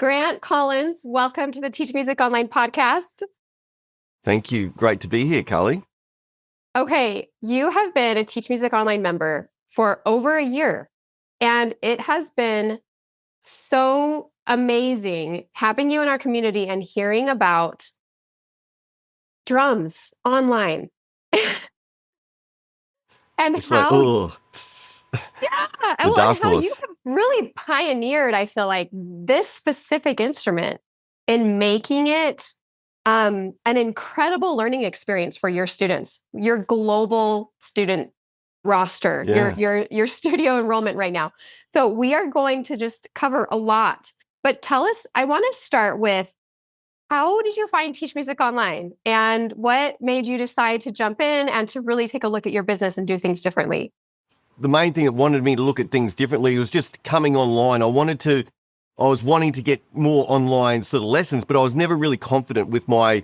Grant Collins. Welcome to the Teach Music Online podcast. Thank you. Great to be here, Carly. Okay, you have been a Teach Music Online member for over a year, and it has been so amazing having you in our community and hearing about drums online. And It's how, the dark how you horse. have really pioneered, I feel like, this specific instrument in making it an incredible learning experience for your students, your global student roster, Yeah. your studio enrollment right now. So we are going to just cover a lot. But tell us, I want to start with, how did you find Teach Music Online? And what made you decide to jump in and to really take a look at your business and do things differently? The main thing that wanted me to look at things differently was just coming online. I was wanting to get more online sort of lessons, but I was never really confident with my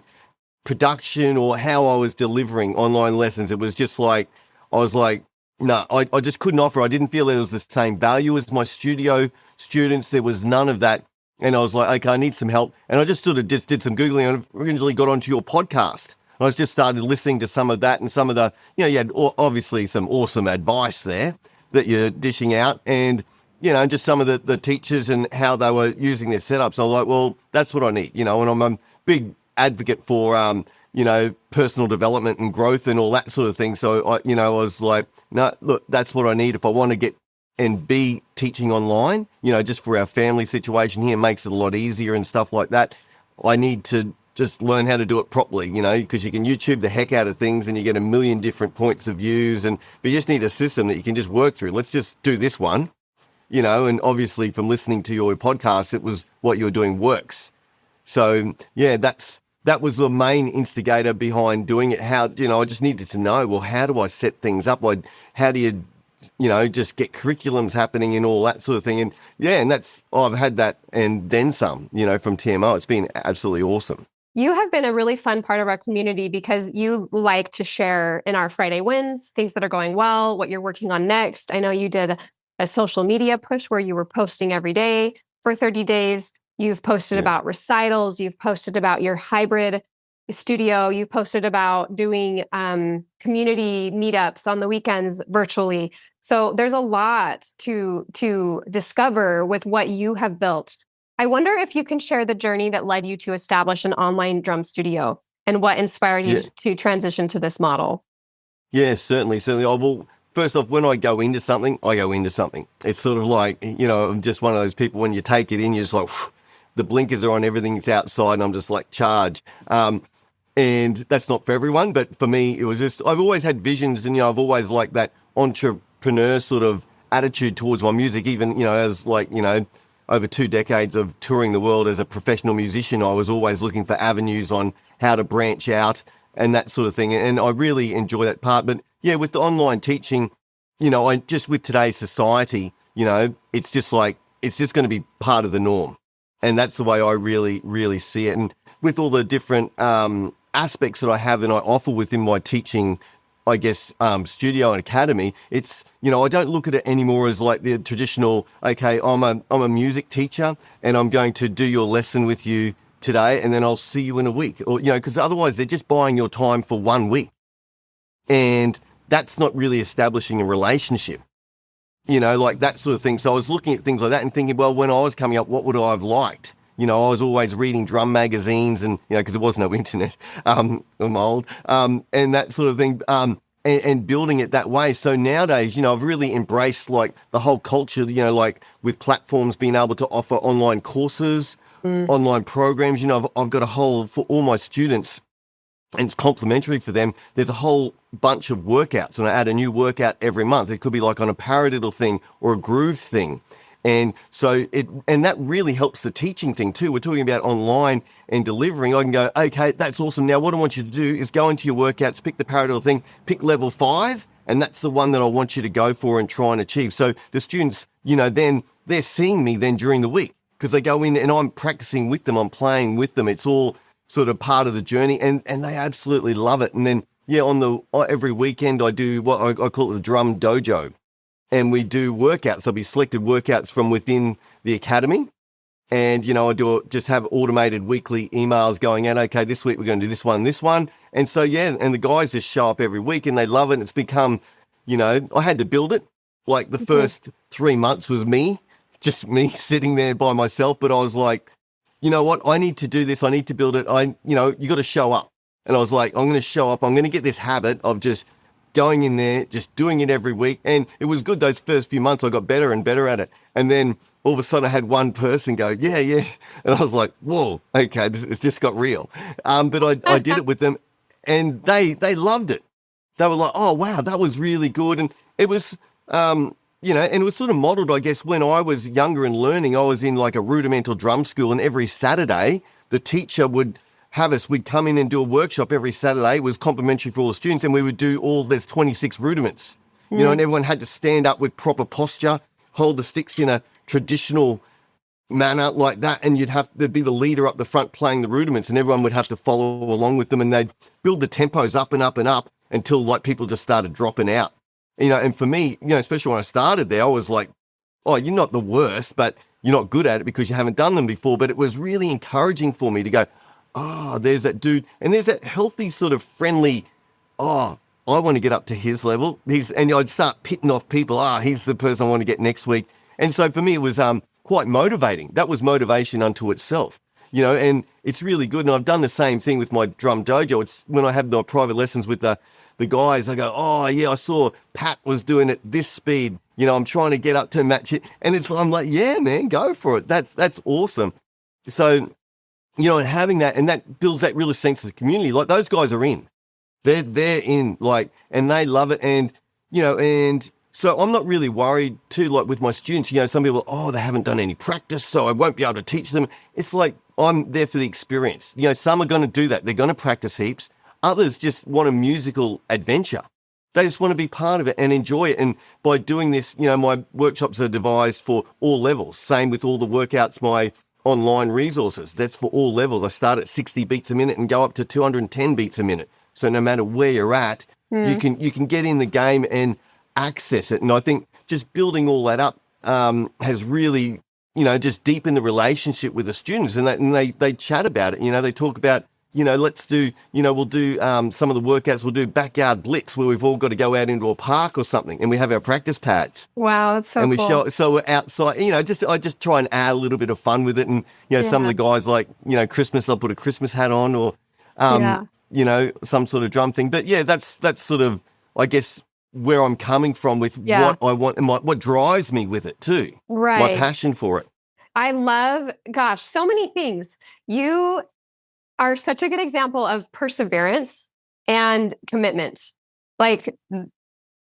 production or how I was delivering online lessons. It was just like, I was like, no, I just couldn't offer. I didn't feel there was the same value as my studio students. There was none of that. And I was like, okay, I need some help. And I just sort of did some Googling and originally got onto your podcast. I was just started listening to some of that and some of the, you had obviously some awesome advice there that you're dishing out and, just some of the teachers and how they were using their setups. I was like, well, that's what I need, and I'm a big advocate for, personal development and growth and all that sort of thing. So I was like, no, look, that's what I need if I want to get and be teaching online, just for our family situation here, makes it a lot easier and stuff like that. I need to just learn how to do it properly, because you can YouTube the heck out of things and you get a million different points of views but you just need a system that you can just work through. Let's just do this one, and obviously from listening to your podcast, it was what you were doing works. So yeah, that was the main instigator behind doing it. How, I just needed to know, well, how do I set things up? How do you, just get curriculums happening and all that sort of thing. And yeah, and I've had that and then some, from TMO. It's been absolutely awesome. You have been a really fun part of our community because you like to share in our Friday wins, things that are going well, what you're working on next. I know you did a social media push where you were posting every day for 30 days. You've posted about recitals. You've posted about your hybrid studio. You've posted about doing community meetups on the weekends virtually. So there's a lot to discover with what you have built. I wonder if you can share the journey that led you to establish an online drum studio and what inspired you to transition to this model. Yeah, certainly. Well, first off, when I go into something, I go into something. It's sort of like, I'm just one of those people, when you take it in, you're just like, whew, the blinkers are on, everything's outside, and I'm just like, charge. And that's not for everyone, but for me, it was just, I've always had visions and, I've always liked that entrepreneur sort of attitude towards my music, even, as like, over 2 decades of touring the world as a professional musician, I was always looking for avenues on how to branch out and that sort of thing. And I really enjoy that part. But yeah, with the online teaching, with today's society, it's just like, it's just going to be part of the norm. And that's the way I really, really see it. And with all the different aspects that I have and I offer within my teaching, I guess, studio and academy, it's, I don't look at it anymore as like the traditional, okay, I'm a music teacher and I'm going to do your lesson with you today and then I'll see you in a week. Or, because otherwise they're just buying your time for 1 week. And that's not really establishing a relationship, like that sort of thing. So I was looking at things like that and thinking, well, when I was coming up, what would I have liked? I was always reading drum magazines and, because there was no internet, I'm old, and that sort of thing, and building it that way. So nowadays, I've really embraced like the whole culture, like with platforms being able to offer online courses, online programs, I've got a whole, for all my students, and it's complimentary for them. There's a whole bunch of workouts and I add a new workout every month. It could be like on a paradiddle thing or a groove thing. And so that really helps the teaching thing too. We're talking about online and delivering. I can go, okay, that's awesome. Now what I want you to do is go into your workouts, pick the paradiddle thing, pick level 5, and that's the one that I want you to go for and try and achieve. So the students, then they're seeing me then during the week because they go in and I'm practicing with them, I'm playing with them. It's all sort of part of the journey and they absolutely love it. And then, every weekend I do what I call it the Drum Dojo. And we do workouts. There'll be selected workouts from within the academy. And, I just have automated weekly emails going out. Okay, this week we're going to do this one, this one. And so, yeah, and the guys just show up every week and they love it. And it's become, I had to build it. Like the Mhm. first 3 months was me, just me sitting there by myself. But I was like, you know what? I need to do this. I need to build it. You got to show up. And I was like, I'm going to show up. I'm going to get this habit of just going in there, just doing it every week. And it was good those first few months. I got better and better at it. And then all of a sudden I had one person go, yeah, yeah. And I was like, whoa, okay, it just got real. But I did it with them and they loved it. They were like, oh, wow, that was really good. And it was, and it was sort of modeled, I guess, when I was younger and learning. I was in like a rudimental drum school, and every Saturday, the teacher would we'd come in and do a workshop every Saturday. It was complimentary for all the students, and we would do there's 26 rudiments, and everyone had to stand up with proper posture, hold the sticks in a traditional manner like that, and there'd be the leader up the front playing the rudiments, and everyone would have to follow along with them, and they'd build the tempos up and up and up until like people just started dropping out. And for me, especially when I started there, I was like, oh, you're not the worst, but you're not good at it because you haven't done them before. But it was really encouraging for me to go, oh, there's that dude. And there's that healthy sort of friendly, oh, I want to get up to his level. And I'd start pitting off people. He's the person I want to get next week. And so for me, it was quite motivating. That was motivation unto itself, and it's really good. And I've done the same thing with my drum dojo. It's when I have the private lessons with the guys, I go, oh yeah, I saw Pat was doing it this speed. I'm trying to get up to match it. And I'm like, yeah, man, go for it. That's awesome. So, and having that, and that builds that real sense of community. Like those guys are in. They're in, like, and they love it. And, and so I'm not really worried too, like with my students, some people, oh, they haven't done any practice, so I won't be able to teach them. It's like, I'm there for the experience. Some are going to do that. They're going to practice heaps. Others just want a musical adventure. They just want to be part of it and enjoy it. And by doing this, my workshops are devised for all levels. Same with all the workouts, my online resources. That's for all levels. I start at 60 beats a minute and go up to 210 beats a minute. So no matter where you're at, you can get in the game and access it. And I think just building all that up has really, just deepened the relationship with the students. And they chat about it. They talk about, let's do, we'll do some of the workouts. We'll do backyard blitz where we've all got to go out into a park or something, and we have our practice pads. Wow, that's so And we cool. so we're outside. I just try and add a little bit of fun with it. And some of Yeah. the guys like Christmas, they'll put a Christmas hat on, or Yeah. some sort of drum thing. But yeah, that's sort of, I guess, where I'm coming from with Yeah. what I want and what drives me with it too. My Right. passion for it. I love, gosh, so many things. You are such a good example of perseverance and commitment. Like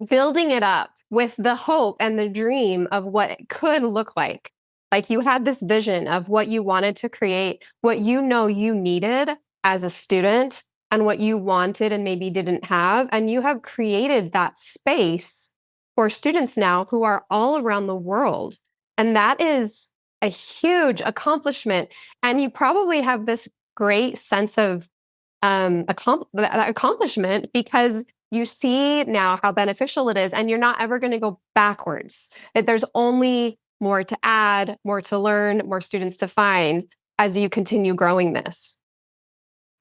building it up with the hope and the dream of what it could look like. Like you had this vision of what you wanted to create, what you needed as a student, and what you wanted and maybe didn't have. And you have created that space for students now who are all around the world. And that is a huge accomplishment. And you probably have this great sense of that accomplishment because you see now how beneficial it is, and you're not ever going to go backwards. That there's only more to add, more to learn, more students to find as you continue growing this.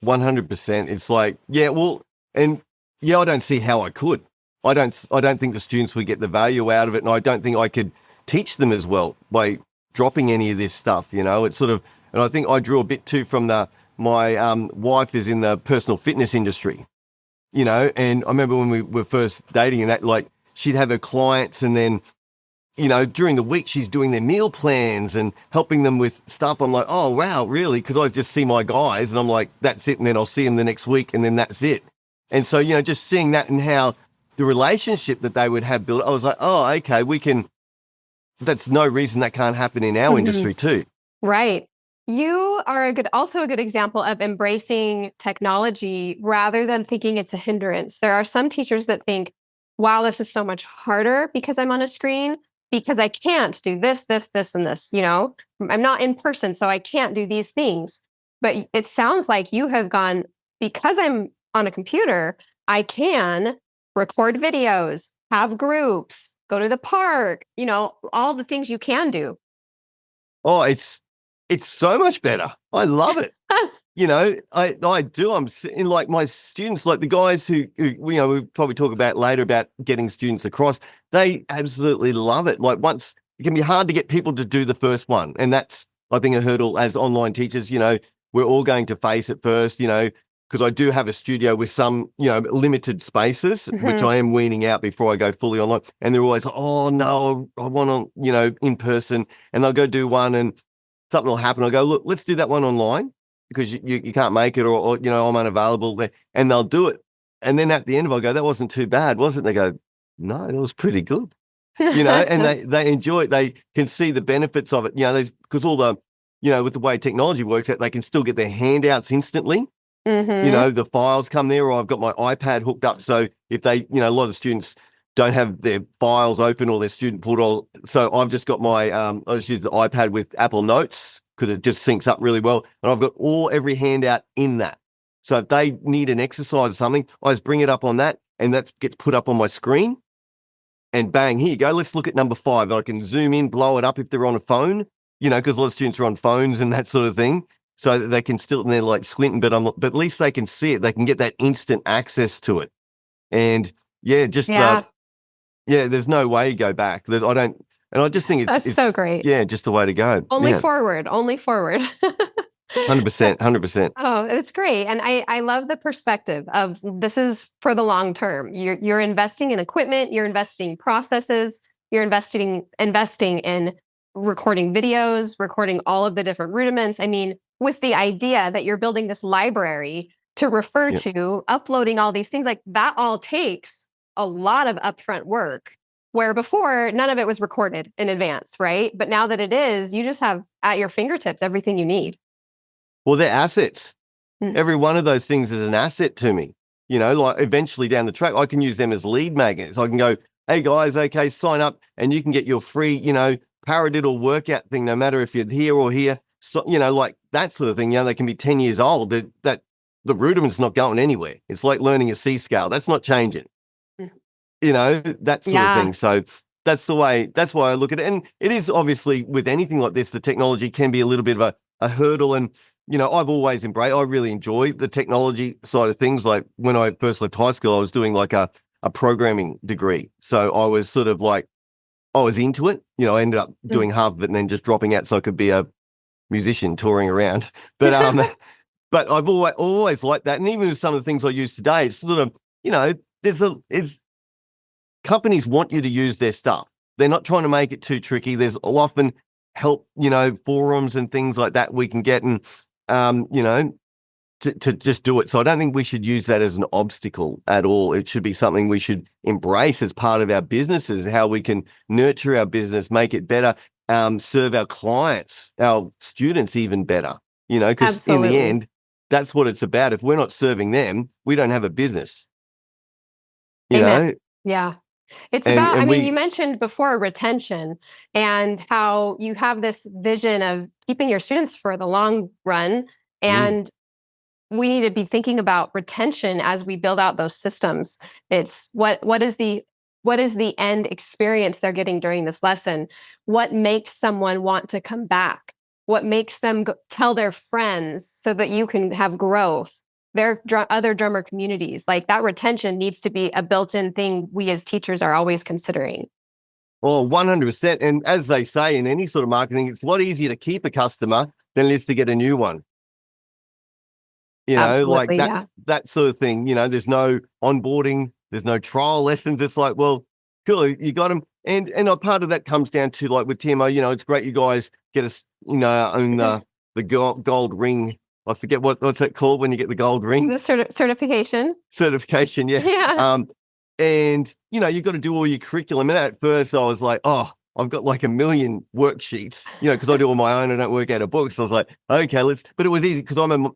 100%. It's like, yeah, well, and yeah, I don't see how I could. I don't think the students would get the value out of it, and I don't think I could teach them as well by dropping any of this stuff. It's sort of, and I think I drew a bit too from my wife is in the personal fitness industry, and I remember when we were first dating, and that, like, she'd have her clients, and then during the week, she's doing their meal plans and helping them with stuff. I'm like, oh, wow, really? Because I just see my guys and I'm like, that's it. And then I'll see them the next week and then that's it. And so, just seeing that and how the relationship that they would have built, I was like, oh, okay, that's no reason that can't happen in our Mhm. industry too. Right. You are also a good example of embracing technology rather than thinking it's a hindrance. There are some teachers that think, wow, this is so much harder because I'm on a screen, because I can't do this, this, this, and this. I'm not in person, so I can't do these things. But it sounds like you have gone, because I'm on a computer, I can record videos, have groups, go to the park, all the things you can do. Oh, it's It's so much better. I love it. I do. I'm in like my students, like the guys who we'll probably talk about later about getting students across. They absolutely love it. Like once it can be hard to get people to do the first one. And that's, I think, a hurdle as online teachers, we're all going to face at first, because I do have a studio with some, limited spaces, which I am weaning out before I go fully online. And they're always like, oh no, I want to, in person. And they'll go do one and something will happen. I'll go, look, let's do that one online because you can't make it or I'm unavailable there, and they'll do it. And then at the end of it, I go, that wasn't too bad, was it? They go, no, it was pretty good, and they enjoy it. They can see the benefits of it, because all the, with the way technology works, that they can still get their handouts instantly. The files come there, or I've got my iPad hooked up. So if they, a lot of students don't have their files open or their student portal. So I've just got my, I just use the iPad with Apple Notes because it just syncs up really well. And I've got every handout in that. So if they need an exercise or something, I just bring it up on that and that gets put up on my screen and bang, here you go. Let's look at number 5. I can zoom in, blow it up if they're on a phone, because a lot of students are on phones and that sort of thing. So that they can still, and they're like squinting, but at least they can see it. They can get that instant access to it. And there's no way you go back. I just think it's so great. Yeah, just the way to go. Only forward. 100%. Oh, it's great. And I love the perspective of this is for the long term. You're investing in equipment, you're investing in processes, you're investing in recording videos, recording all of the different rudiments. I mean, with the idea that you're building this library to refer to, uploading all these things, like that all takes a lot of upfront work, where before none of it was recorded in advance, right? But now that it is, you just have at your fingertips everything you need. Well, they're assets. Every one of those things is an asset to me. Like eventually down the track, I can use them as lead magnets. I can go, hey guys, okay, sign up and you can get your free, paradiddle workout thing, no matter if you're here or here. So, like that sort of thing, they can be 10 years old. That the rudiment's not going anywhere. It's like learning a C scale. That's not changing. That sort of thing. So that's why I look at it. And it is obviously with anything like this, the technology can be a little bit of a hurdle. And, I've always I really enjoy the technology side of things. Like when I first left high school, I was doing like a programming degree. So I was sort of like, I was into it. I ended up doing half of it and then just dropping out so I could be a musician touring around. But but I've always liked that. And even with some of the things I use today, it's sort of, companies want you to use their stuff. They're not trying to make it too tricky. There's often help, forums and things like that we can get and, to just do it. So I don't think we should use that as an obstacle at all. It should be something we should embrace as part of our businesses, how we can nurture our business, make it better, serve our clients, our students even better, because in the end, that's what it's about. If we're not serving them, we don't have a business. Amen. Yeah. It's about, you mentioned before retention and how you have this vision of keeping your students for the long run. And we need to be thinking about retention as we build out those systems. It's what is the end experience they're getting during this lesson? What makes someone want to come back? What makes them tell their friends so that you can have growth? Their other drummer communities, like that retention needs to be a built-in thing we as teachers are always considering. Well, 100%. And as they say in any sort of marketing, it's a lot easier to keep a customer than it is to get a new one. Absolutely, like that sort of thing. There's no onboarding, there's no trial lessons. It's like, well, cool, you got them. And a part of that comes down to like with TMO, it's great you guys get us, own the gold ring. I forget what's it called when you get the gold ring? The certification. Certification, yeah. Yeah. And you've got to do all your curriculum. And at first I was like, oh, I've got like a million worksheets, because I do all my own. I don't work out of books. So I was like, okay, but it was easy because I'm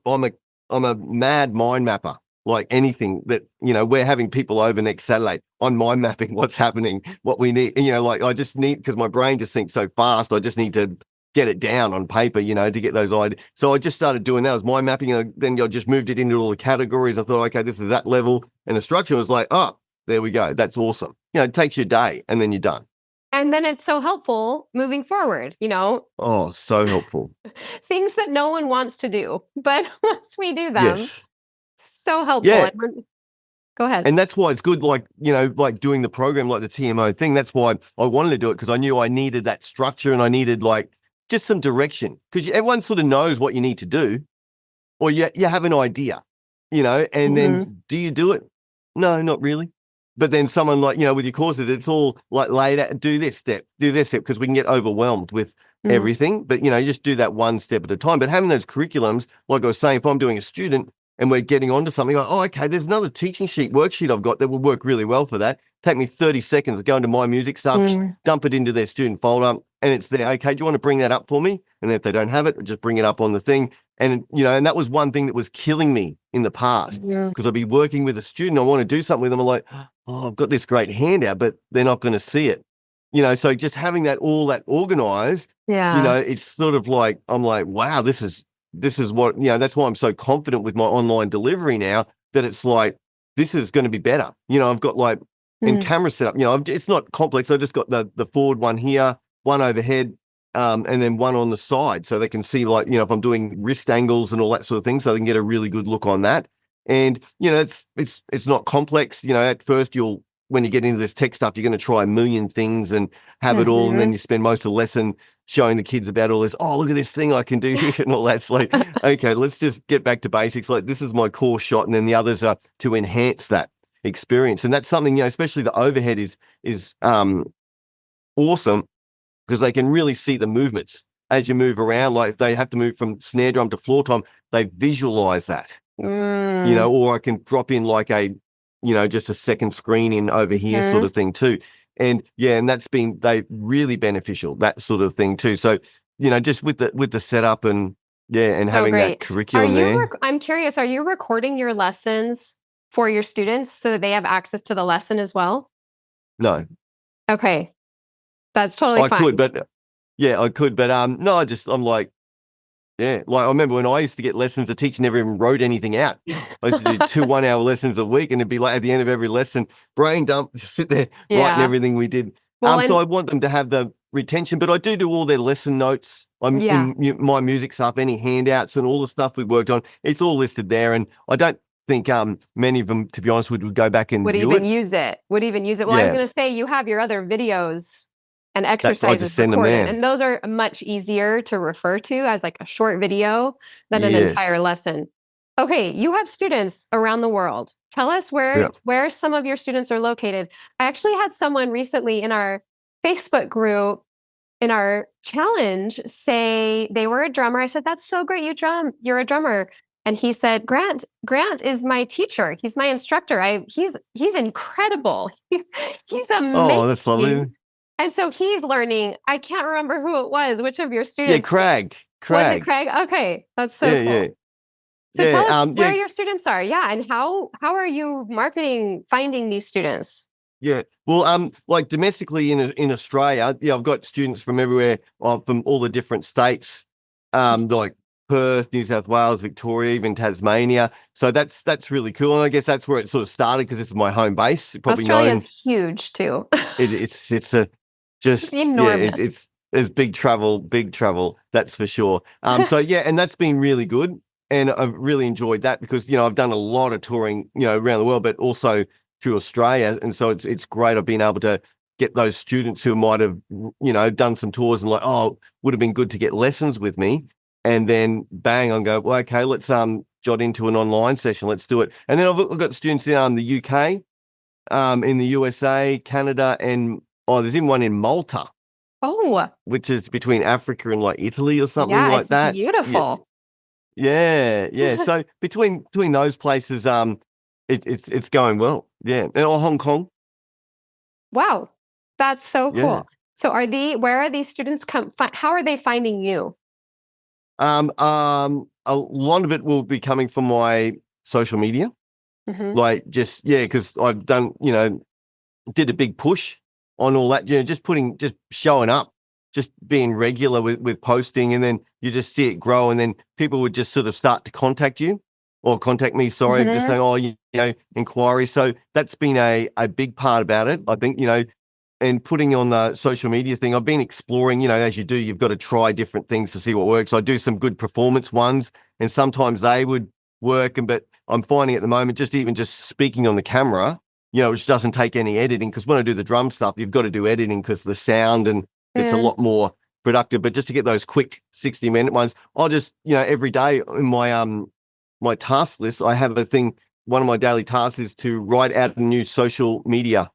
a mad mind mapper. Like anything that, we're having people over next Saturday on mind mapping what's happening, what we need. Like I just need, because my brain just thinks so fast. I just need to get it down on paper, to get those ideas. So I just started doing that. It was mind mapping. And then I just moved it into all the categories. I thought, okay, this is that level. And the structure was like, oh, there we go. That's awesome. It takes you a day and then you're done. And then it's so helpful moving forward, Oh, so helpful. things that no one wants to do. But once we do them, Yes. so helpful. Yeah. And go ahead. And that's why it's good, like, like doing the program, like the TMO thing. That's why I wanted to do it, because I knew I needed that structure and I needed like just some direction, because everyone sort of knows what you need to do, or you have an idea, and Mhm. then do you do it? No, not really. But then someone like, with your courses, it's all like laid out, do this step, because we can get overwhelmed with Mhm. everything. But, you just do that one step at a time. But having those curriculums, like I was saying, if I'm doing a student and we're getting onto something, like, oh, okay, there's another teaching sheet, worksheet I've got that will work really well for that. Take me 30 seconds to go into my music stuff, Mm. dump it into their student folder, and it's there. Okay, do you want to bring that up for me? And if they don't have it, just bring it up on the thing. And, and that was one thing that was killing me in the past, Yeah. because I'd be working with a student. I want to do something with them. I'm like, oh, I've got this great handout, but they're not going to see it. So just having all that organized, Yeah. it's sort of like, I'm like, wow, this is what, that's why I'm so confident with my online delivery now, that it's like, this is going to be better. I've got like, and Mhm. camera setup, it's not complex. I just got the forward one here, one overhead, and then one on the side, so they can see, like, if I'm doing wrist angles and all that sort of thing, so they can get a really good look on that. And it's not complex. At first, when you get into this tech stuff, you're going to try a million things and have it all, and then Mhm. you spend most of the lesson showing the kids about all this. Oh, look at this thing I can do here and all that. It's like, okay, let's just get back to basics. Like, this is my core shot, and then the others are to enhance that experience. And that's something, especially the overhead is awesome, because they can really see the movements as you move around. Like, if they have to move from snare drum to floor tom, they visualize that, Mm. or I can drop in like just a second screen in over here sort Mhm. of thing too. And and they really beneficial, that sort of thing too. So, just with the setup and and So having that great. curriculum there. I'm curious, are you recording your lessons for your students so that they have access to the lesson as well? No, Okay, that's totally I could, fine. but I could, but no, I'm like, yeah, like I remember when I used to get lessons, the teacher never even wrote anything out. I used to do 2 1-hour lessons a week, and it'd be like at the end of every lesson, brain dump, just sit there writing Yeah. everything we did. Well, So and I want them to have the retention, but I do all their lesson notes. I'm yeah. in my music stuff, any handouts and all the stuff we worked on. It's all listed there, and I don't think many of them, to be honest, would go back and Would view even it. use it. Would even use it. Well, I was Yeah, going to say you have your other videos and I exercises just send them recorded, there. and those are much easier to refer to as like a short video than an entire Yes. lesson. Okay, you have students around the world. Tell us Yeah. where some of your students are located. I actually had someone recently in our Facebook group in our challenge say they were a drummer. I said, "That's so great. You're a drummer." And he said, Grant is my teacher. He's my instructor. He's incredible. He's Oh, that's lovely. amazing. And so he's learning. I can't remember who it was, which of your Yeah, students. Crag. Was it Crag. Craig? Okay, that's so Yeah, yeah. cool. So Yeah, tell us yeah, where your students are. Yeah, and how are you marketing finding these students? yeah. Well, like domestically in Australia, yeah, I've got students from everywhere, from all the different states, like Perth, New South Wales, Victoria, even Tasmania. So that's really cool, and I guess that's where it sort of started, because this is my home base. You're probably Australia is known. huge too. It's a It's just yeah, enormous. it's there's big travel, that's for sure. So yeah, and that's been really good, and I've really enjoyed that, because I've done a lot of touring, around the world, but also through Australia, and so it's great. I've been able to get those students who might have done some tours and like, oh, would have been good to get lessons with me, and then bang, I'll go, well, okay, let's jot into an online session, let's do it. And then I've got students in the UK, in the USA, Canada, and there's even one in Malta, Oh, which is between Africa and like Italy or something yeah, like it's that. Yeah, beautiful. yeah. So between those places, it's going well. Yeah, and Hong Kong. Wow. That's so Yeah. cool. So where are these students how are they finding you? A lot of it will be coming from my social media, Hmm. like just because I've done, did a big push on all that, just showing up, just being regular with posting, and then you just see it grow, and then people would just sort of start to contact you, or contact me, sorry, just Hmm. saying, oh, inquiries. So that's been a big part about it. I think, and putting on the social media thing, I've been exploring, as you do, you've got to try different things to see what works. I do some good performance ones, and sometimes they would work. But I'm finding at the moment, just speaking on the camera, which doesn't take any editing, because when I do the drum stuff, you've got to do editing because the sound, and it's a lot more productive. But just to get those quick 60-minute ones, I'll just, every day in my task list, I have a thing. One of my daily tasks is to write out a new social media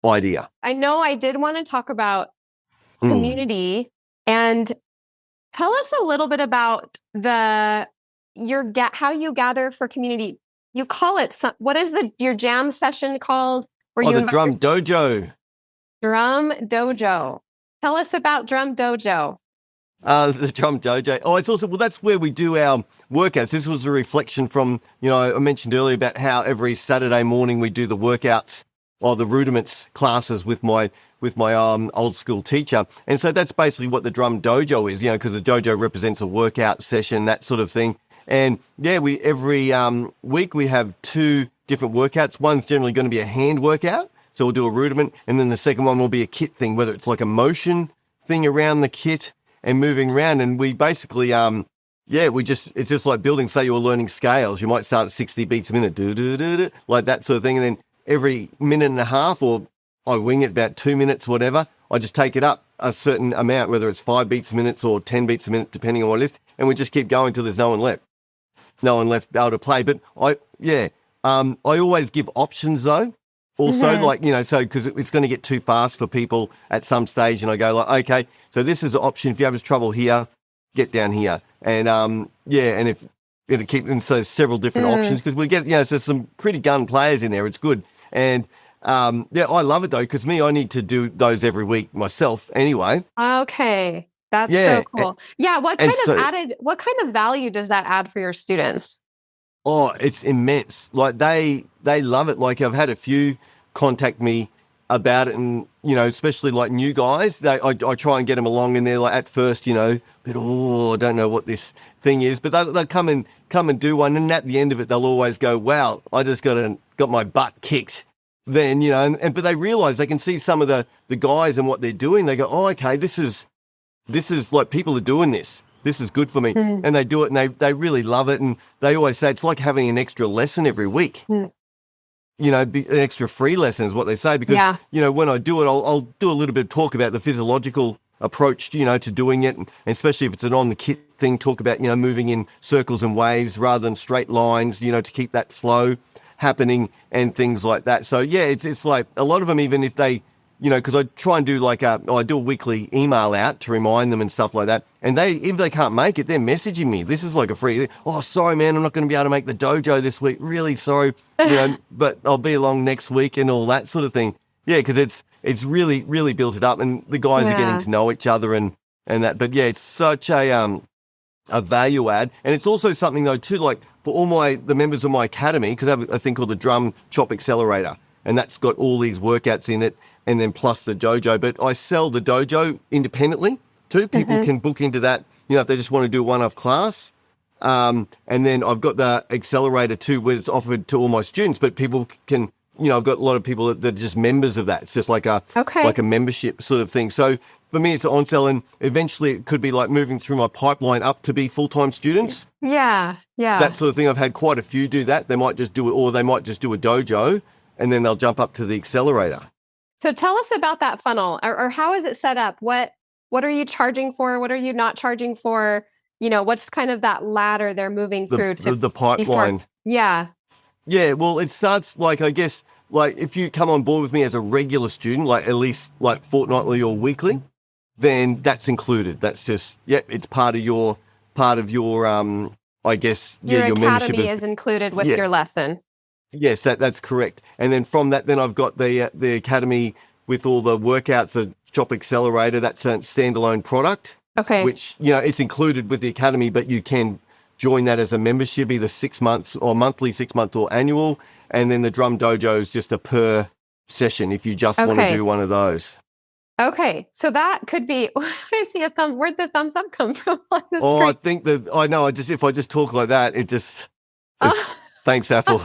idea. I know I did want to talk about Mm. community, and tell us a little bit about how you gather for community. You call it what is your jam session called? The Drum Dojo. Drum Dojo. Tell us about Drum Dojo. The Drum Dojo. Oh, it's also, that's where we do our workouts. This was a reflection from, I mentioned earlier about how every Saturday morning we do the workouts or the rudiments classes with my old school teacher. And so that's basically what the Drum Dojo is, because the dojo represents a workout session, that sort of thing. And yeah, every week we have 2 different workouts. One's generally going to be a hand workout. So we'll do a rudiment. And then the second one will be a kit thing, whether it's like a motion thing around the kit and moving around. And we basically, it's just like building, say you were learning scales. You might start at 60 beats a minute, like that sort of thing. And then every minute and a half, or I wing it about 2 minutes, whatever, I just take it up a certain amount, whether it's 5 beats a minute or 10 beats a minute, depending on what it is. And we just keep going till there's no one left able to play. But I always give options though. Also, because it's going to get too fast for people at some stage. And I go like, okay, so this is an option. If you have trouble here, get down here. And and if it'll keep, and so several different options, because we get, so some pretty gun players in there. It's good. And I love it though, because I need to do those every week myself anyway. Okay. That's so cool. What kind of value does that add for your students? Oh, it's immense. Like they love it. Like I've had a few contact me about it, and especially like new guys, I try and get them along, and they're like at first, I don't know what this thing is, but they'll come and do one, and at the end of it, they'll always go, wow, I just got my butt kicked. Then but they realize, they can see some of the guys and what they're doing. They go, oh, okay, this is like, people are doing this. This is good for me. And they do it, and they really love it. And they always say it's like having an extra lesson every week. An extra free lesson is what they say, because, when I do it, I'll do a little bit of talk about the physiological approach, to doing it. And especially if it's an on the kit thing, talk about, moving in circles and waves rather than straight lines, to keep that flow happening and things like that. So yeah, it's like a lot of them, even if they, because I try and do I do a weekly email out to remind them and stuff like that. And if they can't make it, they're messaging me. This is like a free, oh, sorry, man, I'm not going to be able to make the dojo this week. Really sorry, but I'll be along next week and all that sort of thing. Yeah, because it's really, really built it up, and the guys are getting to know each other and that. But yeah, it's such a value add. And it's also something though too, like for all the members of my academy, because I have a thing called the Drum Chop Accelerator, and that's got all these workouts in it, and then plus the dojo. But I sell the dojo independently too. People can book into that, if they just want to do a one-off class. And then I've got the accelerator too, where it's offered to all my students, but people can, I've got a lot of people that are just members of that. It's just like a membership sort of thing. So for me, it's on sale, and eventually it could be like moving through my pipeline up to be full-time students. Yeah. That sort of thing. I've had quite a few do that. They might just do it, or they might just do a dojo, and then they'll jump up to the accelerator. So tell us about that funnel, or how is it set up? What are you charging for? What are you not charging for? What's kind of that ladder they're moving through to the pipeline. Yeah. Well, it starts like, I guess, like if you come on board with me as a regular student, like at least like fortnightly or weekly, then that's included. That's just, it's part of your I guess, your membership is included with your lesson. Yes, that's correct. And then from that, then I've got the academy with all the workouts, the Chop Accelerator. That's a standalone product. Okay. Which, it's included with the academy, but you can join that as a membership, either 6 months or monthly, 6 month or annual. And then the Drum Dojo is just a per session if you just want to do one of those. Okay, so that could be. I see a thumb. Where'd the thumbs up come from on the screen? I think that I know. If I just talk like that, it just. Thanks, Apple.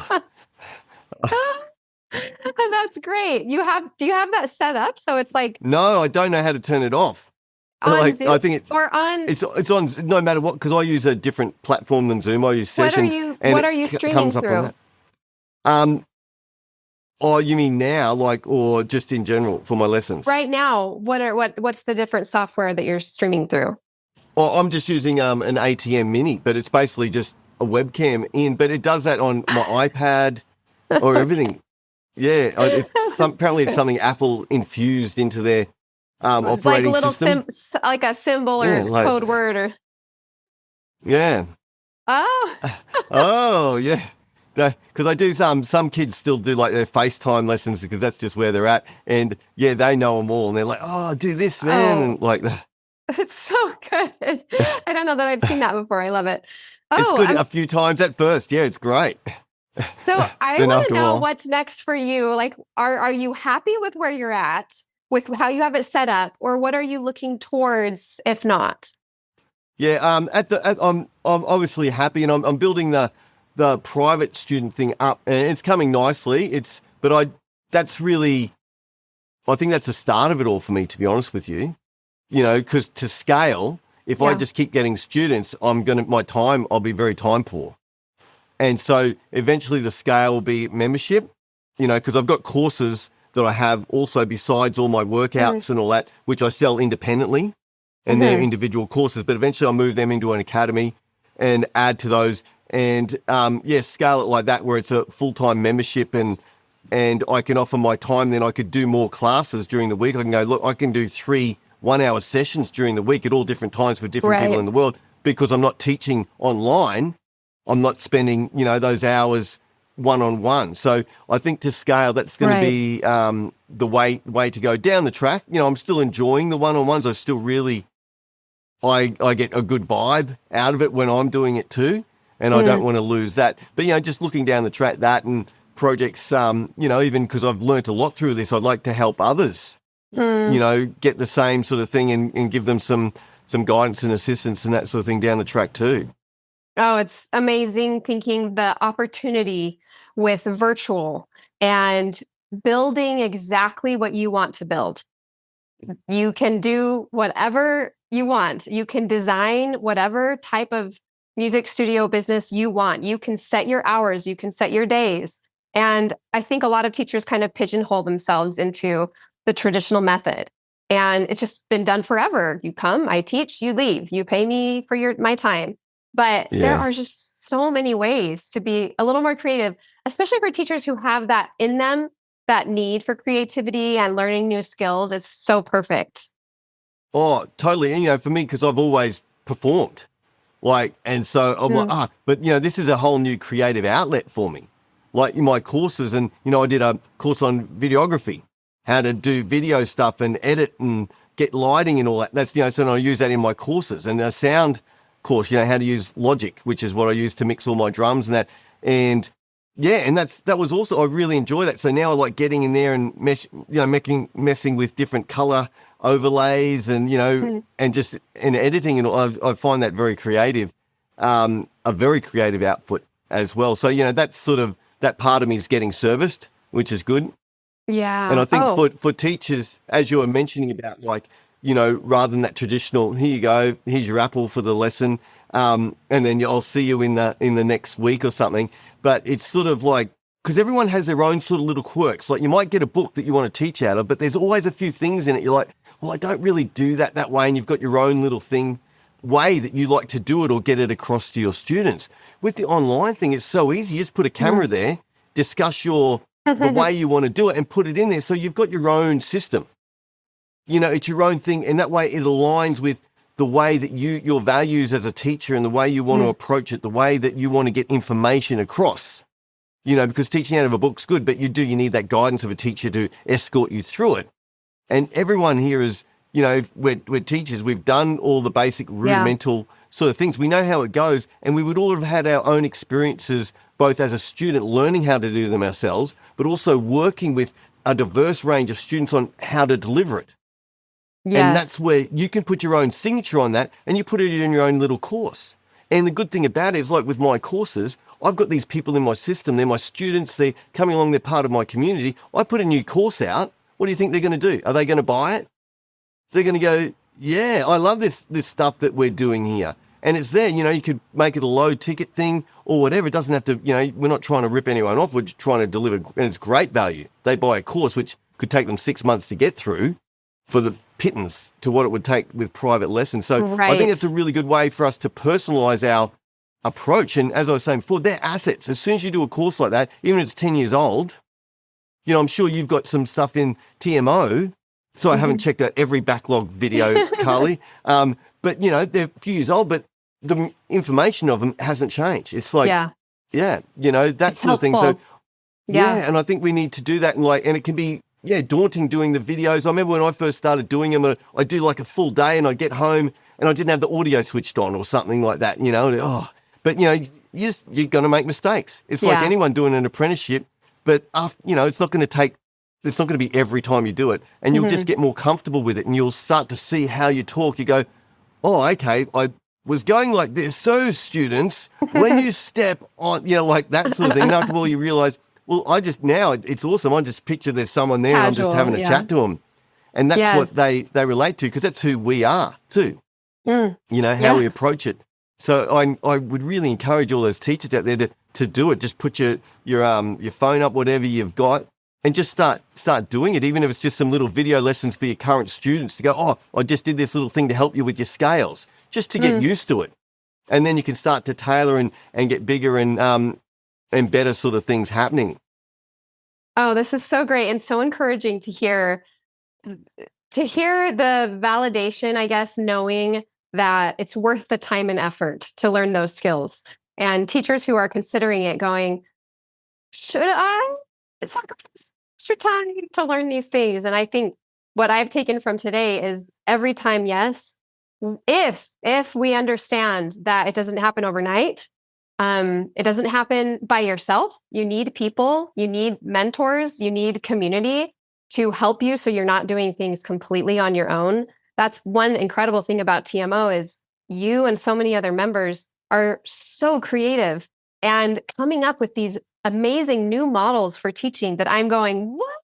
That's great. Do you have that set up? So it's like No, I don't know how to turn it off. on Like Zoom I think or on it's on no matter what, because I use a different platform than Zoom. I use Sessions, and what it are you streaming comes up on through? that. Um, oh, you mean now, like, or just in general for my lessons? Right now, what's the different software that you're streaming through? Well, I'm just using an ATM Mini, but it's basically just a webcam in, but it does that on my iPad or Okay. everything. Yeah, That's apparently it's good. something Apple infused into their It's like operating little system. like a symbol Yeah, or like code word or yeah. oh. Oh yeah, because I do some kids still do like their FaceTime lessons because that's just where they're at, and yeah, they know them all, and they're like, oh, do this, man, Oh, and like that. it's so good. I don't know that I've seen that before. I love it. It's Oh, good a few times at first. Yeah, it's great. so I Then want after to a know while, what's next for you. Like, are you happy with where you're at, with how you have it set up, or what are you looking towards if not? yeah. I'm obviously happy, and I'm building the private student thing up, and it's coming nicely. But that's really I think that's the start of it all for me, to be honest with you. You know, because to scale, if I Yeah. just keep getting students, I'll be very time poor. And so eventually the scale will be membership, you know, because I've got courses that I have also besides all my Mm-hmm. workouts and all that, which I sell independently and they're Mm-hmm. individual courses. But eventually I'll move them into an academy and add to those and, yeah, scale it like that where it's a full-time membership and I can offer my time. Then I could do more classes during the week. I can go, look, I can do 3 1-hour sessions during the week at all different times for different people Right. in the world because I'm not teaching online. I'm not spending, you know, those hours one on one. So I think to scale, that's going to Right. be the way to go down the track. You know, I'm still enjoying the one on ones. I still really, I get a good vibe out of it when I'm doing it too, and I don't Mm. want to lose that. But you know, just looking down the track, that and projects, you know, even because I've learnt a lot through this, I'd like to help others, you Mm. know, get the same sort of thing and give them some guidance and assistance and that sort of thing down the track too. Oh, it's amazing thinking the opportunity with virtual and building exactly what you want to build. You can do whatever you want. You can design whatever type of music studio business you want. You can set your hours, you can set your days. And I think a lot of teachers kind of pigeonhole themselves into the traditional method. And it's just been done forever. You come, I teach, you leave, you pay me for my time. But there Yeah. are just so many ways to be a little more creative, especially for teachers who have that in them, that need for creativity and learning new skills. Is so perfect. Oh, totally. And, you know, for me, because I've always performed, like, and so I'm like, Mm. but you know, this is a whole new creative outlet for me. Like in my courses, and you know, I did a course on videography, how to do video stuff and edit and get lighting and all that. That's you know, so I use that in my courses and a sound course, you know, how to use Logic, which is what I use to mix all my drums and that. And yeah, and that was also I really enjoy that. So now I like getting in there and messing with different color overlays and you know Mm. and just in editing and all, I find that very creative, a very creative output as well. So you know that's sort of that part of me is getting serviced, which is good. And I Yeah. think Oh, for teachers, as you were mentioning about like, you know, rather than that traditional, here you go, here's your apple for the lesson, and then I'll see you in the next week or something. But it's sort of like because everyone has their own sort of little quirks. Like you might get a book that you want to teach out of, but there's always a few things in it. You're like, well, I don't really do that way, and you've got your own little thing way that you like to do it or get it across to your students. With the online thing, it's so easy. You just put a camera mm. there, discuss the way you want to do it and put it in there. So you've got your own system. You know, it's your own thing. And that way it aligns with the way that your values as a teacher and the way you want to Mm. approach it, the way that you want to get information across. You know, because teaching out of a book's good, but you need that guidance of a teacher to escort you through it. And everyone here is, you know, we're teachers. We've done all the basic Yeah. rudimental sort of things. We know how it goes, and we would all have had our own experiences, both as a student learning how to do them ourselves, but also working with a diverse range of students on how to deliver it. And Yes. that's where you can put your own signature on that, and you put it in your own little course. And the good thing about it is, like with my courses, I've got these people in my system. They're my students. They're coming along. They're part of my community. I put a new course out. What do you think they're going to do? Are they going to buy it? They're going to go, yeah, I love this stuff that we're doing here. And it's there, you could make it a low ticket thing or whatever. It doesn't have to, we're not trying to rip anyone off. We're just trying to deliver, and it's great value. They buy a course which could take them 6 months to get through for the pittance to what it would take with private lessons. So I think it's a really good way for us to personalize our approach. And as I was saying before, they're assets. As soon as you do a course like that, even if it's 10 years old, I'm sure you've got some stuff in TMO. So I haven't checked out every backlog video, Carly. But, they're a few years old, but the information of them hasn't changed. It's like, that it's sort of thing. helpful. So, and I think we need to do that. And it can be, daunting doing the videos. I remember when I first started doing them, I'd do like a full day and I'd get home and I didn't have the audio switched on or something like that, But, you're going to make mistakes. It's like anyone doing an apprenticeship, but, it's not going to be every time you do it. And you'll just get more comfortable with it and you'll start to see how you talk. You go, oh, okay, I was going like this. So students, when you step on, like that sort of thing, and after all you realize, well, it's awesome. I just picture there's someone there and I'm just having a chat to them. And that's what they relate to because that's who we are too, how we approach it. So I would really encourage all those teachers out there to do it. Just put your phone up, whatever you've got, and just start doing it, even if it's just some little video lessons for your current students to go, oh, I just did this little thing to help you with your scales, just to get used to it. And then you can start to tailor and get bigger and better sort of things happening. Oh, this is so great and so encouraging to hear the validation, I guess, knowing that it's worth the time and effort to learn those skills. And teachers who are considering it going, should I sacrifice extra time to learn these things? And I think what I've taken from today is every time, yes, if we understand that it doesn't happen overnight, it doesn't happen by yourself. You need people, you need mentors, you need community to help you so you're not doing things completely on your own. That's one incredible thing about TMO is you and so many other members are so creative and coming up with these amazing new models for teaching that I'm going, what?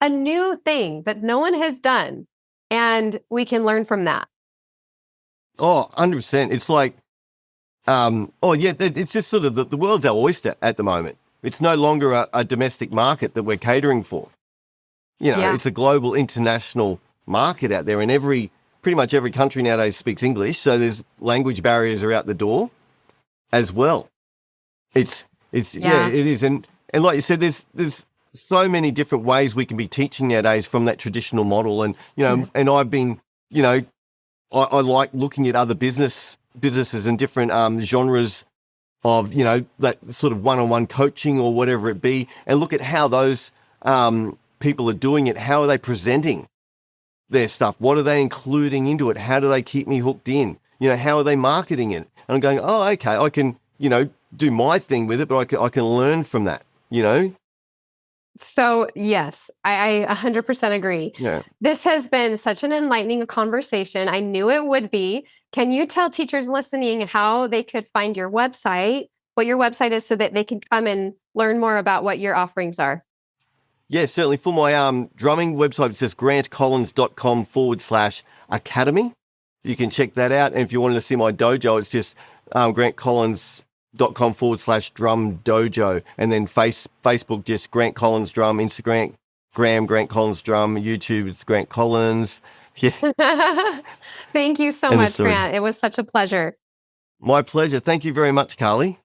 A new thing that no one has done. And we can learn from that. Oh, 100%. It's like, it's just sort of the world's our oyster at the moment. It's no longer a domestic market that we're catering for. It's a global international market out there, and pretty much every country nowadays speaks English. So there's language barriers are out the door as well. It is. And like you said, there's so many different ways we can be teaching nowadays from that traditional model. And, and I've been, I like looking at other businesses and different genres of, that sort of one-on-one coaching or whatever it be, and look at how those people are doing it. How are they presenting their stuff? What are they including into it? How do they keep me hooked in? How are they marketing it? And I'm going, oh, okay, I can, do my thing with it, but I can learn from that, So yes, I 100% agree. Yeah. This has been such an enlightening conversation. I knew it would be. Can you tell teachers listening how they could find your website, what your website is, so that they can come and learn more about what your offerings are? Yeah, certainly. For my drumming website, it's just grantcollins.com/academy. You can check that out. And if you wanted to see my dojo, it's just grantcollins.com/drum dojo. And then Facebook, just Grant Collins Drum, Instagram, Grant Collins Drum, YouTube, it's Grant Collins. Yeah. Thank you so much, Grant. It was such a pleasure. My pleasure. Thank you very much, Carly.